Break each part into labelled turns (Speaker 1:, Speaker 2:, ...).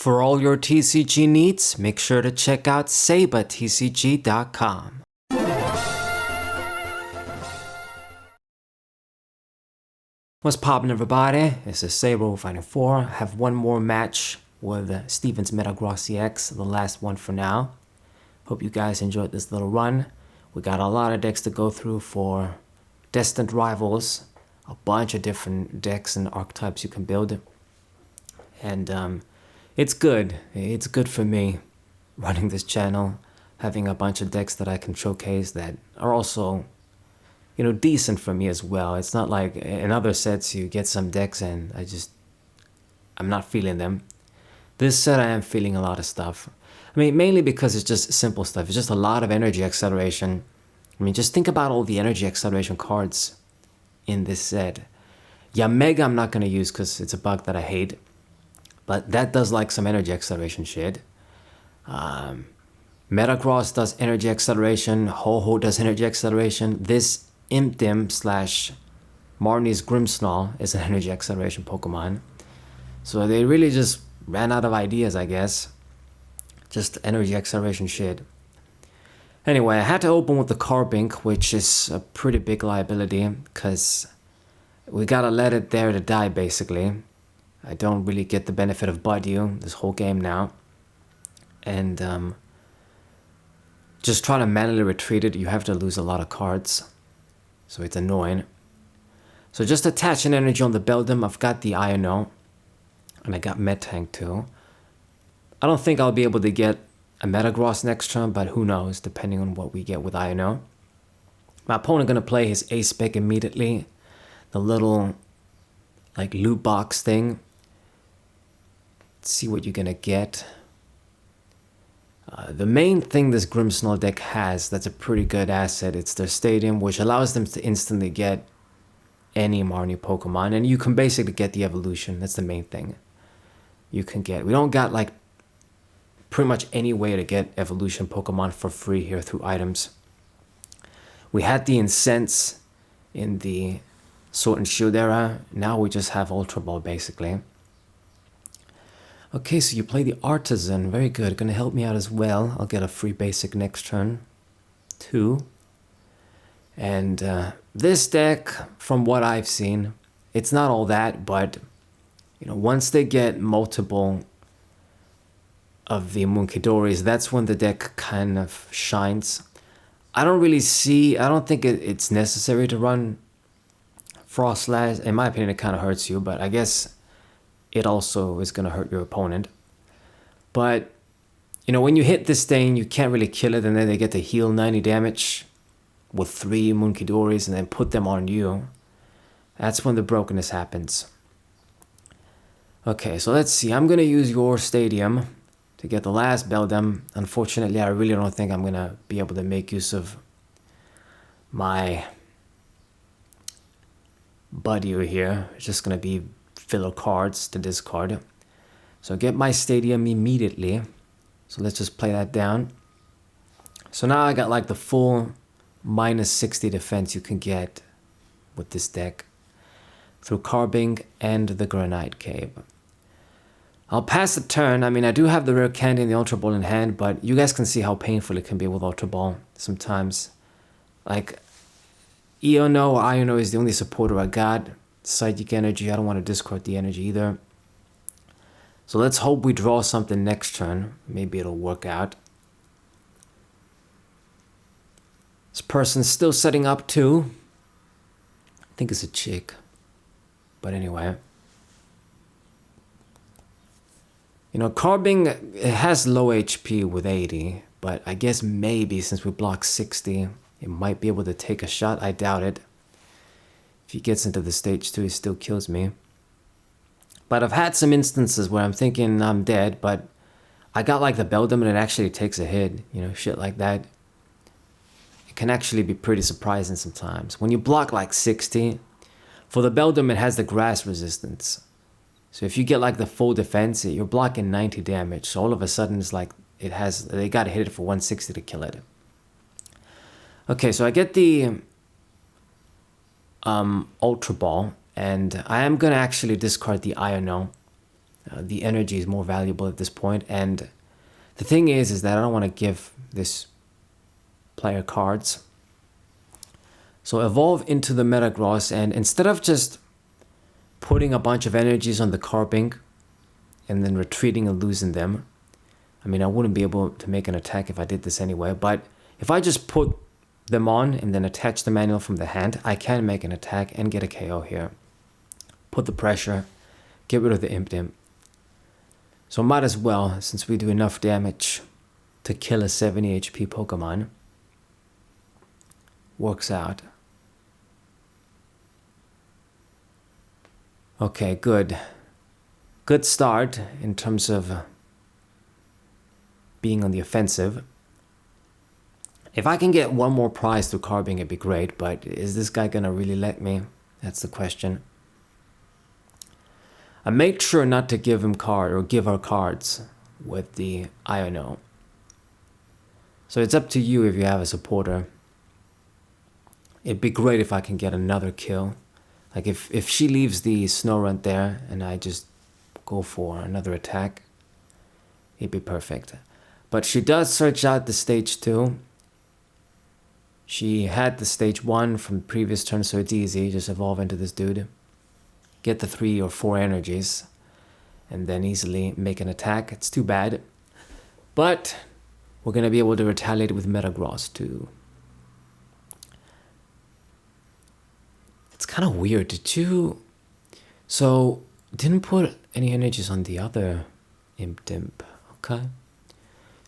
Speaker 1: For all your TCG needs, make sure to check out sabatcg.com. What's poppin', everybody? This is Saber Fighting 4. I have one more match with Steven's Metagross EX, the last one for now. Hope you guys enjoyed this little run. We got a lot of decks to go through for Destined Rivals, a bunch of different decks and archetypes you can build. And it's good. It's good for me running this channel, having a bunch of decks that I can showcase that are also, you know, decent for me as well. It's not like in other sets you get some decks and I'm not feeling them. This set I am feeling a lot of stuff. I mean, mainly because it's just simple stuff. It's just a lot of energy acceleration. I mean, just think about all the energy acceleration cards in this set. Yeah, Mega I'm not going to use because it's a bug that I hate. But that does like some energy acceleration shit. Metagross does energy acceleration. Ho-Ho does energy acceleration. This Impdim / Marnie's Grimmsnarl is an energy acceleration Pokemon. So they really just ran out of ideas, I guess. Just energy acceleration shit. Anyway, I had to open with the Carbink, which is a pretty big liability, because we gotta let it there to die, basically. I don't really get the benefit of Buddy this whole game now. And just trying to manually retreat it, you have to lose a lot of cards. So it's annoying. So just attach an energy on the Beldum. I've got the Iono. And I got Metang too. I don't think I'll be able to get a Metagross next turn, but who knows, depending on what we get with Iono. My opponent gonna play his A-Spec immediately. The little like loot box thing. Let's see what you're gonna get. The main thing this Grimmsnarl deck has that's a pretty good asset, it's their stadium, which allows them to instantly get any Marnie Pokemon, and you can basically get the evolution. That's the main thing you can get. We don't got like pretty much any way to get evolution Pokemon for free here through items. We had the Incense in the Sword and Shield era. Now we just have Ultra Ball basically. Okay, so you play the Artisan. Very good. Gonna help me out as well. I'll get a free basic next turn. 2. And this deck, from what I've seen, it's not all that, but you know, once they get multiple of the Munkidoris, that's when the deck kind of shines. I don't think it's necessary to run Froslass. In my opinion, it kind of hurts you, but I guess it also is going to hurt your opponent. But, you know, when you hit this thing, you can't really kill it, and then they get to heal 90 damage with 3 Munkidoris and then put them on you. That's when the brokenness happens. Okay, so let's see. I'm going to use your Stadium to get the last Beldum. Unfortunately, I really don't think I'm going to be able to make use of my Buddy here. It's just going to be filler cards to discard. So get my Stadium immediately. So let's just play that down. So now I got like the full minus 60 defense you can get with this deck through Carbink and the Granite Cave. I'll pass the turn. I mean, I do have the Rare Candy and the Ultra Ball in hand, but you guys can see how painful it can be with Ultra Ball sometimes. Like, Iono or Iono is the only supporter I got. Psychic Energy, I don't want to discard the energy either. So let's hope we draw something next turn. Maybe it'll work out. This person's still setting up too. I think it's a chick. But anyway. You know, Carbink, it has low HP with 80. But I guess maybe since we block 60, it might be able to take a shot. I doubt it. If he gets into the stage 2, he still kills me. But I've had some instances where I'm thinking I'm dead, but I got like the Beldum and it actually takes a hit. You know, shit like that. It can actually be pretty surprising sometimes. When you block like 60, for the Beldum it has the grass resistance. So if you get like the full defense, you're blocking 90 damage. So all of a sudden it's like they gotta hit it for 160 to kill it. Okay, so I get the Ultra Ball, and I am gonna actually discard the Iono. The energy is more valuable at this point. And the thing is that I don't want to give this player cards. So evolve into the Metagross, and instead of just putting a bunch of energies on the Carbink and then retreating and losing them, I mean, I wouldn't be able to make an attack if I did this anyway, but if I just put them on and then attach the manual from the hand, I can make an attack and get a KO here. Put the pressure, get rid of the Imp Dim. So might as well, since we do enough damage to kill a 70 HP Pokemon. Works out. Okay, good. Good start in terms of being on the offensive. If I can get one more prize through Carbink, it'd be great, but is this guy gonna really let me? That's the question. I made sure not to give him give her cards with the Iono. So it's up to you if you have a supporter. It'd be great if I can get another kill. Like if she leaves the Snorunt there and I just go for another attack, it'd be perfect. But she does search out the stage 2. She had the stage 1 from the previous turn, so it's easy. Just evolve into this dude. Get the 3 or 4 energies. And then easily make an attack. It's too bad. But we're going to be able to retaliate with Metagross too. It's kind of weird. Did you... So, didn't put any energies on the other Imp Dimp. Okay.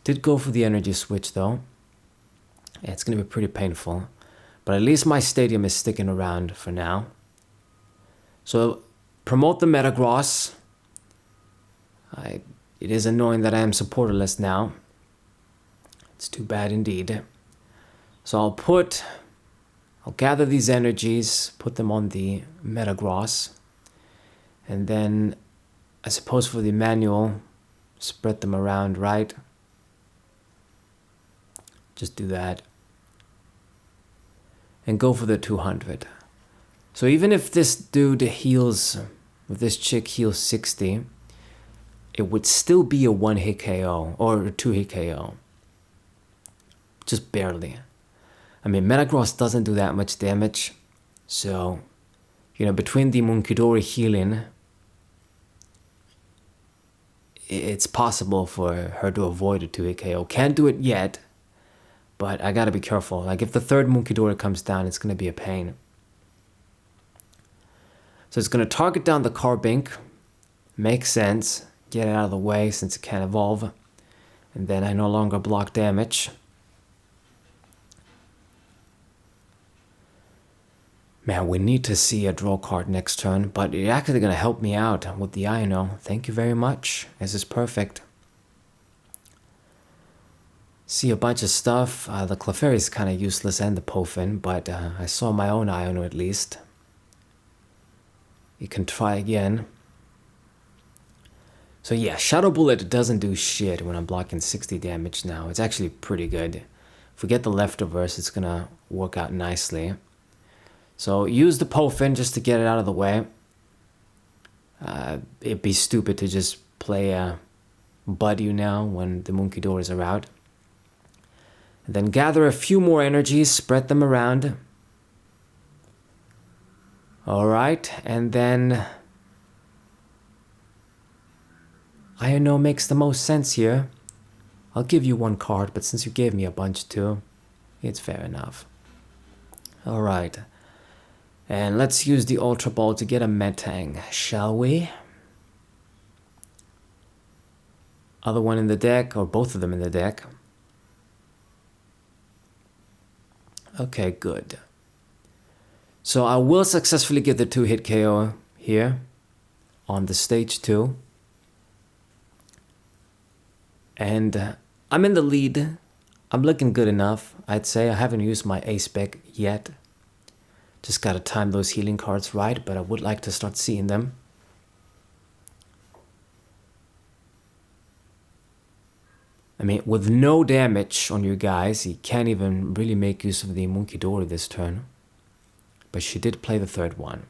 Speaker 1: Did go for the energy switch though. Yeah, it's going to be pretty painful. But at least my stadium is sticking around for now. So, promote the Metagross. It is annoying that I am supporterless now. It's too bad indeed. So I'll gather these energies, put them on the Metagross. And then, I suppose for the manual, spread them around, right? Just do that. And go for the 200. So even if this dude heals, if this chick heals 60, it would still be a 1-hit KO or a 2-hit KO. Just barely. I mean, Metagross doesn't do that much damage. So, you know, between the Munkidori healing, it's possible for her to avoid a 2-hit KO. Can't do it yet, but I gotta be careful. Like, if the third Munkidori comes down, it's gonna be a pain. So it's gonna target down the Carbink. Makes sense. Get it out of the way since it can't evolve. And then I no longer block damage. Man, we need to see a draw card next turn, but it's actually gonna help me out with the Iono. Thank you very much. This is perfect. See a bunch of stuff. The Clefairy is kind of useless and the Pofin, but I saw my own Iono at least. You can try again. So yeah, Shadow Bullet doesn't do shit when I'm blocking 60 damage now. It's actually pretty good. If we get the leftovers, it's gonna work out nicely. So use the Pofin just to get it out of the way. It'd be stupid to just play a Buddy now when the Munkidors are out. And then gather a few more energies, spread them around. Alright, and then Iono makes the most sense here. I'll give you one card, but since you gave me a bunch too, it's fair enough. Alright. And let's use the Ultra Ball to get a Metang, shall we? Other one in the deck, or both of them in the deck. Okay, good. So I will successfully get the 2-hit KO here on the stage 2. And I'm in the lead. I'm looking good enough, I'd say. I haven't used my A-Spec yet. Just gotta time those healing cards right, but I would like to start seeing them. I mean, with no damage on you guys, he can't even really make use of the Munkidori this turn. But she did play the third one.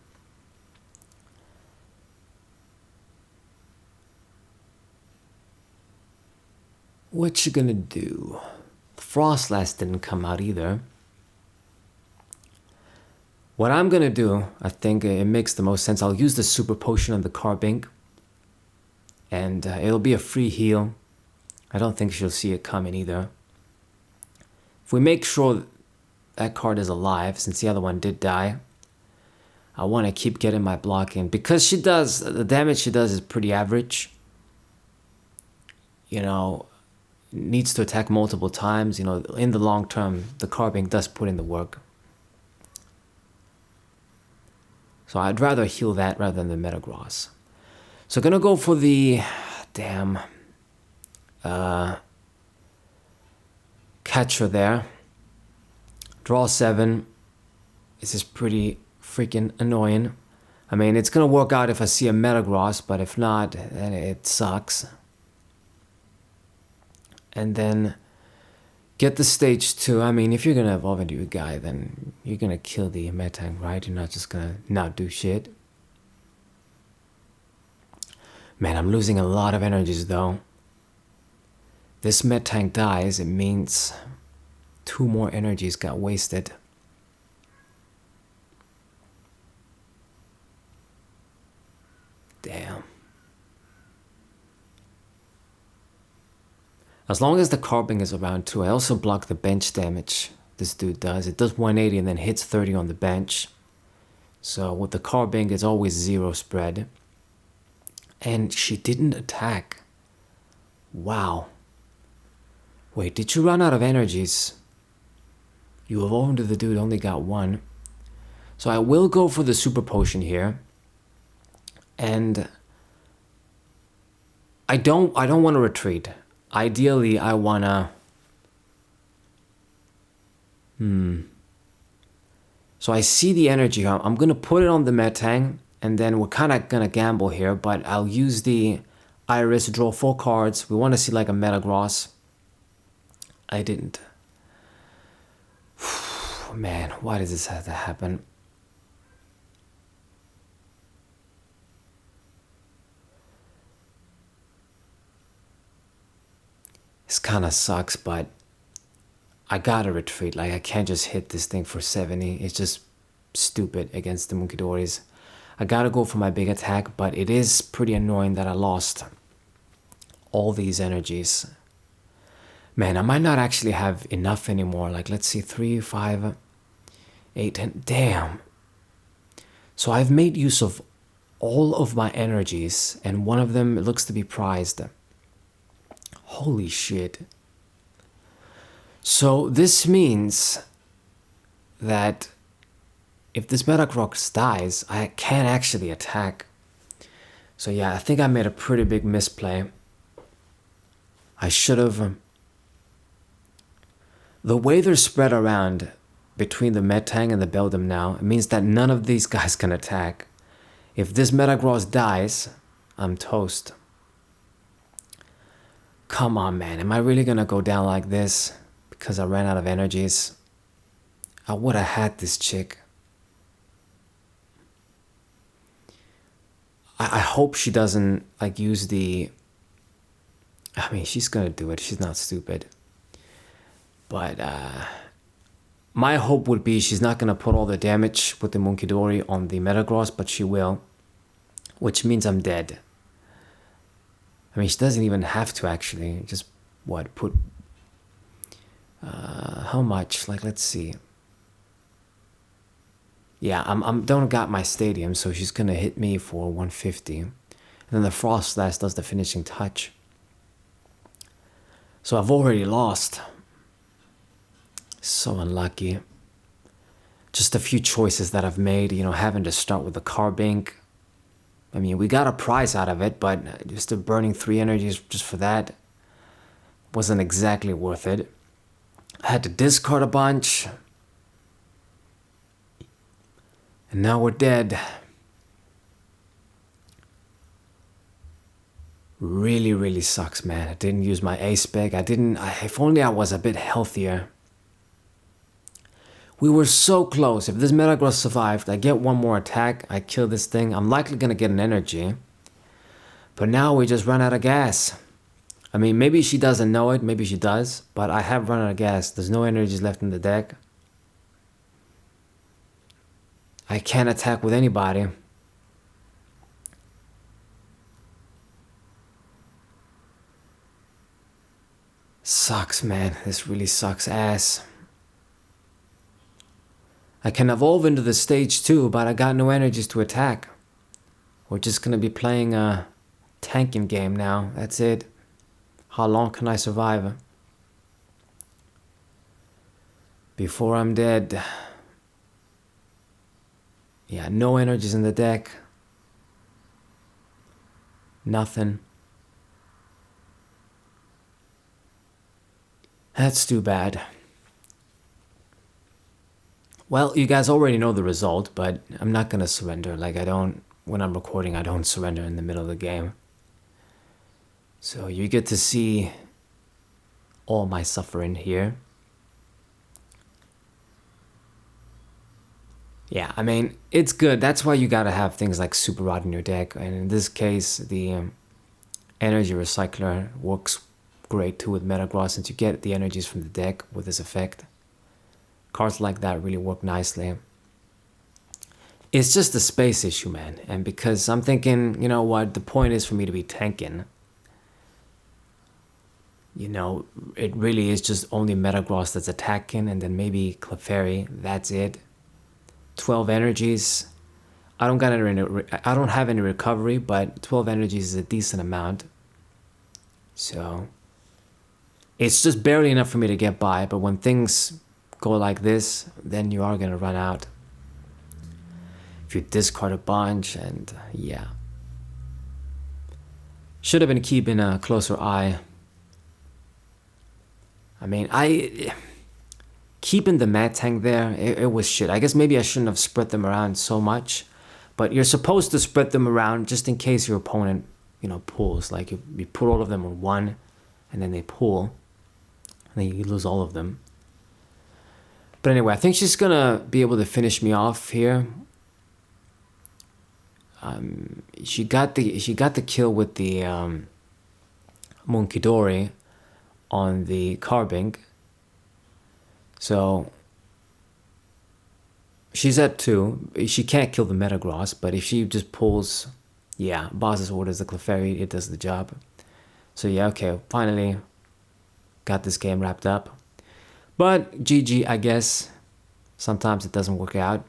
Speaker 1: What you gonna do? Froslass didn't come out either. What I'm gonna do, I think it makes the most sense. I'll use the super potion on the Carbink, and it'll be a free heal. I don't think she'll see it coming either. If we make sure that card is alive, since the other one did die, I want to keep getting my block in. Because she does, the damage she does is pretty average. You know, needs to attack multiple times. You know, in the long term, the Carbink does put in the work. So I'd rather heal that rather than the Metagross. So gonna go for the, damn, catcher there. Draw 7. This is pretty freaking annoying. I mean, it's gonna work out if I see a Metagross, but if not, then it sucks. And then get the stage 2. I mean, if you're gonna evolve into a guy, then you're gonna kill the Metang, right? You're not just gonna not do shit. Man, I'm losing a lot of energies though. This Metang dies, it means 2 more energies got wasted. Damn. As long as the Carbink is around 2, I also block the bench damage this dude does. It does 180 and then hits 30 on the bench. So with the Carbink, it's always 0 spread. And she didn't attack. Wow. Wait, did you run out of energies? You evolved into the dude, only got 1. So I will go for the super potion here. And I don't want to retreat. Ideally, I wanna... So I see the energy. I'm gonna put it on the Metang, and then we're kind of gonna gamble here, but I'll use the Iris, draw 4 cards. We want to see like a Metagross. I didn't. Man, why does this have to happen? This kind of sucks, but I gotta retreat. Like, I can't just hit this thing for 70. It's just stupid against the Munkidori's. I gotta go for my big attack, but it is pretty annoying that I lost all these energies. Man, I might not actually have enough anymore. Like, let's see, 3, 5, 8, 10. Damn. So I've made use of all of my energies, and one of them looks to be prized. Holy shit. So this means that if this Metagross dies, I can't actually attack. So yeah, I think I made a pretty big misplay. I should have... The way they're spread around between the Metang and the Beldum now, it means that none of these guys can attack. If this Metagross dies, I'm toast. Come on, man. Am I really gonna go down like this because I ran out of energies? I would have had this chick. I hope she doesn't like use the... I mean, she's gonna do it. She's not stupid. But my hope would be she's not gonna put all the damage with the Munkidori on the Metagross, but she will. Which means I'm dead. I mean, she doesn't even have to actually. Just, what, put... how much? Like, let's see. Yeah, I'm don't got my stadium, so she's gonna hit me for 150. And then the Froslass does the finishing touch. So I've already lost. So unlucky. Just a few choices that I've made, you know, having to start with the Carbink. I mean, we got a prize out of it, but just burning 3 energies just for that wasn't exactly worth it. I had to discard a bunch. And now we're dead. Really, really sucks, man. I didn't use my ace spec. If only I was a bit healthier. We were so close. If this Metagross survived, I get one more attack, I kill this thing. I'm likely gonna get an energy. But now we just ran out of gas. I mean, maybe she doesn't know it, maybe she does, but I have run out of gas. There's no energies left in the deck. I can't attack with anybody. Sucks, man. This really sucks ass. I can evolve into the stage 2, but I got no energies to attack. We're just gonna be playing a tanking game now. That's it. How long can I survive? Before I'm dead. Yeah, no energies in the deck. Nothing. That's too bad. Well, you guys already know the result, but I'm not gonna surrender. Like, when I'm recording, I don't surrender in the middle of the game. So you get to see all my suffering here. Yeah, I mean, it's good. That's why you gotta have things like Super Rod in your deck. And in this case, the Energy Recycler works great too with Metagross, since you get the energies from the deck with this effect. Cards like that really work nicely. It's just a space issue, man. And because I'm thinking, you know what, the point is for me to be tanking. You know, it really is just only Metagross that's attacking, and then maybe Clefairy, that's it. 12 energies. I don't have any recovery, but 12 energies is a decent amount. So it's just barely enough for me to get by, but when things go like this, then you are gonna run out. If you discard a bunch, and yeah. Should have been keeping a closer eye. I mean, keeping the Mad Tank there, it was shit. I guess maybe I shouldn't have spread them around so much, but you're supposed to spread them around just in case your opponent, you know, pulls. Like, you put all of them on one, and then they pull, and then you lose all of them. But anyway, I think she's gonna be able to finish me off here. She got the kill with the Munkidori on the Carbink. So she's at 2. She can't kill the Metagross, but if she just pulls, yeah, Boss's Orders, the Clefairy, it does the job. So yeah, okay, finally got this game wrapped up. But GG, I guess. Sometimes it doesn't work out.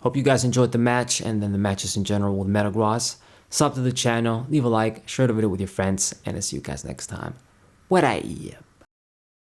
Speaker 1: Hope you guys enjoyed the match, and then the matches in general with Metagross. Sub to the channel, leave a like, share the video with your friends, and I'll see you guys next time. What I